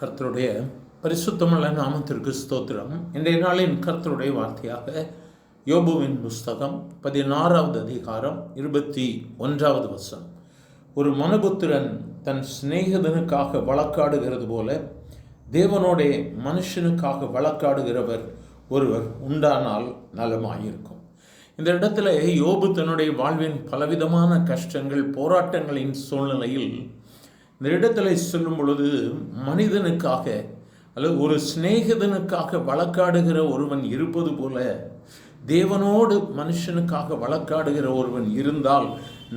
கர்த்தருடைய பரிசுத்தமுள்ள நாமத்திற்கு ஸ்தோத்திரம். இன்றைய நாளின் கர்த்தருடைய வார்த்தையாக யோபுவின் புஸ்தகம் 16வது அதிகாரம் 21வது வசனம். ஒரு மனுபுத்திரன் தன் சிநேகிதனுக்காக வழக்காடுகிறது போல தேவனோட மனுஷனுக்காக வழக்காடுகிறவர் ஒருவர் உண்டானால் நலமாயிருக்கும். இந்த இடத்துல யோபு தன்னுடைய வாழ்வின் பலவிதமான கஷ்டங்கள், போராட்டங்களின் சூழ்நிலையில் இந்த இடத்துல சொல்லும் பொழுது மனிதனுக்காக அல்லது ஒரு சிநேகிதனுக்காக வழக்காடுகிற ஒருவன் இருப்பது போல தேவனோடு மனுஷனுக்காக வழக்காடுகிற ஒருவன் இருந்தால்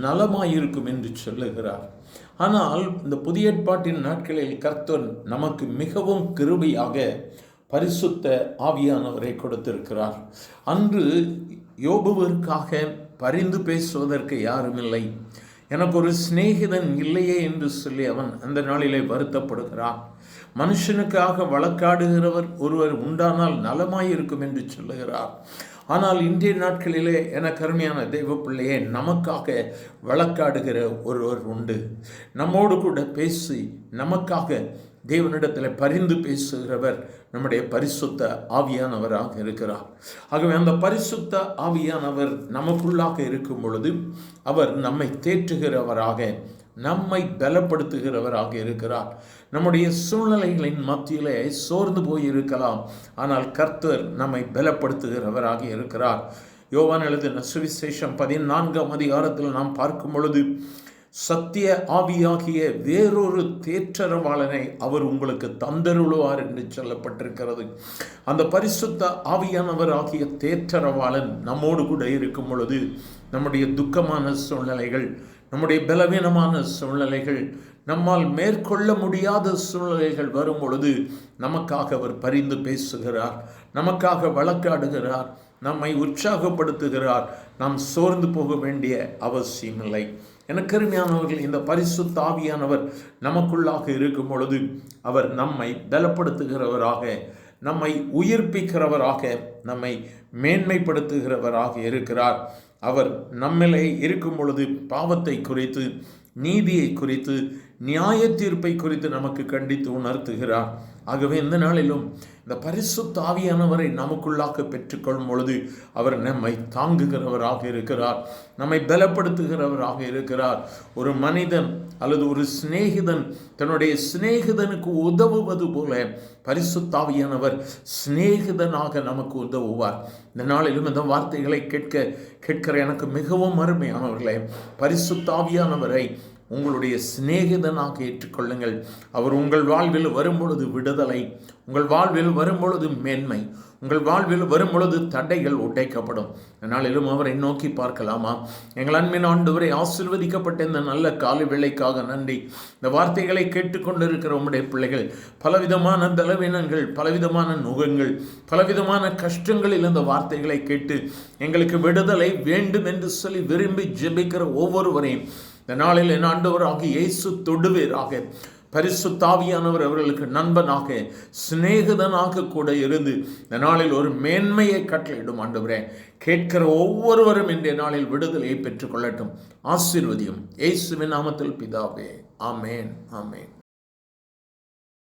நலமாயிருக்கும் என்று சொல்லுகிறார். ஆனால் இந்த புதிய ஏற்பாட்டின் நாட்களில் கர்த்தர் நமக்கு மிகவும் கிருபையாக பரிசுத்த ஆவியானவரை கொடுத்திருக்கிறார். அன்று யோபுவிற்காக பரிந்து பேசுவதற்கு யாரும் இல்லை, எனக்கு ஒரு சிநேகிதன் இல்லையே என்று சொல்லி அவன் அந்த நாளிலே வருத்தப்படுகிறான். மனுஷனுக்காக வழக்காடுகிறவர் ஒருவர் உண்டானால் நலமாயிருக்கும் என்று சொல்லுகிறார். ஆனால் இன்றைய நாட்களிலே எனக்கு அருமையான தெய்வ பிள்ளையே, நமக்காக வழக்காடுகிற ஒருவர் உண்டு. நம்மோடு கூட பேசி நமக்காக தேவனிடத்தில் பரிந்து பேசுகிறவர் நம்முடைய பரிசுத்த ஆவியானவராக இருக்கிறார். ஆகவே அந்த பரிசுத்த ஆவியானவர் நமக்குள்ளாக இருக்கும் பொழுது அவர் நம்மை தேற்றுகிறவராக, நம்மை பலப்படுத்துகிறவராக இருக்கிறார். நம்முடைய சூழ்நிலைகளின் மத்தியிலே சோர்ந்து போயிருக்கலாம், ஆனால் கர்த்தர் நம்மை பலப்படுத்துகிறவராக இருக்கிறார். யோவான் எழுதின சுவிசேஷம் 14ஆம் அதிகாரத்தில் நாம் பார்க்கும் பொழுது, சத்திய ஆவியாகிய வேறொரு தேற்றரவாளனை அவர் உங்களுக்கு தந்தருளுவார் என்று சொல்லப்பட்டிருக்கிறது. அந்த பரிசுத்த ஆவியானவர் ஆகிய தேற்றரவாளன் நம்மோடு கூட இருக்கும் பொழுது நம்முடைய துக்கமான சூழ்நிலைகள், நம்முடைய பலவீனமான சூழ்நிலைகள், நம்மால் மேற்கொள்ள முடியாத சூழ்நிலைகள் வரும் பொழுது நமக்காக அவர் பரிந்து பேசுகிறார், நமக்காக வழக்காடுகிறார், நம்மை உற்சாகப்படுத்துகிறார். நாம் சோர்ந்து போக வேண்டிய அவசியமில்லை. எனக்கு அருமையானவர்கள், இந்த பரிசுத்த ஆவியானவர் நமக்குள்ளாக இருக்கும் பொழுது அவர் நம்மை பலப்படுத்துகிறவராக, நம்மை உயிர்ப்பிக்கிறவராக, நம்மை மேன்மைப்படுத்துகிறவராக இருக்கிறார். அவர் நம்மிலே இருக்கும் பொழுது பாவத்தை குறித்து, நீதியை குறித்து, நியாய தீர்ப்பை குறித்து நமக்கு கண்டித்து உணர்த்துகிறார். ஆகவே இந்த நாளிலும் இந்த பரிசுத்த ஆவியானவரை நமக்குள்ளாக பெற்றுக்கொள்ளும் பொழுது அவர் நம்மை தாங்குகிறவராக இருக்கிறார், நம்மை பலப்படுத்துகிறவராக இருக்கிறார். ஒரு மனிதன் அல்லது ஒரு சிநேகிதன் தன்னுடைய சிநேகிதனுக்கு உதவுவது போல பரிசுத்த ஆவியானவர் சிநேகிதனாக நமக்கு உதவுவார். இந்த நாளிலும் இந்த வார்த்தைகளை கேட்கிற எனக்கு மிகவும் அருமையானவர்களே, பரிசுத்த ஆவியானவரை உங்களுடைய சிநேகிதனாக ஏற்றுக்கொள்ளுங்கள். அவர் உங்கள் வாழ்வில் வரும்பொழுது விடுதலை, உங்கள் வாழ்வில் வரும்பொழுது மேன்மை, உங்கள் வாழ்வில் வரும்பொழுது தடைகள் உடைக்கப்படும். அதனாலும் அவரை நோக்கி பார்க்கலாமா? எங்கள் அன்பின் ஆண்டவரை, ஆசீர்வதிக்கப்பட்ட இந்த நல்ல காலை வேளைக்காக நன்றி. இந்த வார்த்தைகளை கேட்டுக்கொண்டிருக்கிற உம்முடைய பிள்ளைகள் பலவிதமான பலவீனங்கள், பலவிதமான நுகங்கள், பலவிதமான கஷ்டங்களில் இந்த வார்த்தைகளை கேட்டு எங்களுக்கு விடுதலை வேண்டும் என்று சொல்லி விரும்பி ஜெபிக்கிற ஒவ்வொருவரையும் இந்த நாளில் என் ஆண்டவராகிய இயேசு தொடுவீராக. பரிசுத்த ஆவியானவர் அவர்களுக்கு நண்பனாக, சிநேகிதனாக கூட இருந்து இந்த நாளில் ஒரு மேன்மையை கட்டளையிடும் ஆண்டவரே. கேட்கிற ஒவ்வொருவரும் இன்றைய நாளில் விடுதலையை பெற்றுக்கொள்ளட்டும். ஆசீர்வதியும் இயேசுவின் நாமத்தில் பிதாவே. ஆமேன், ஆமேன்.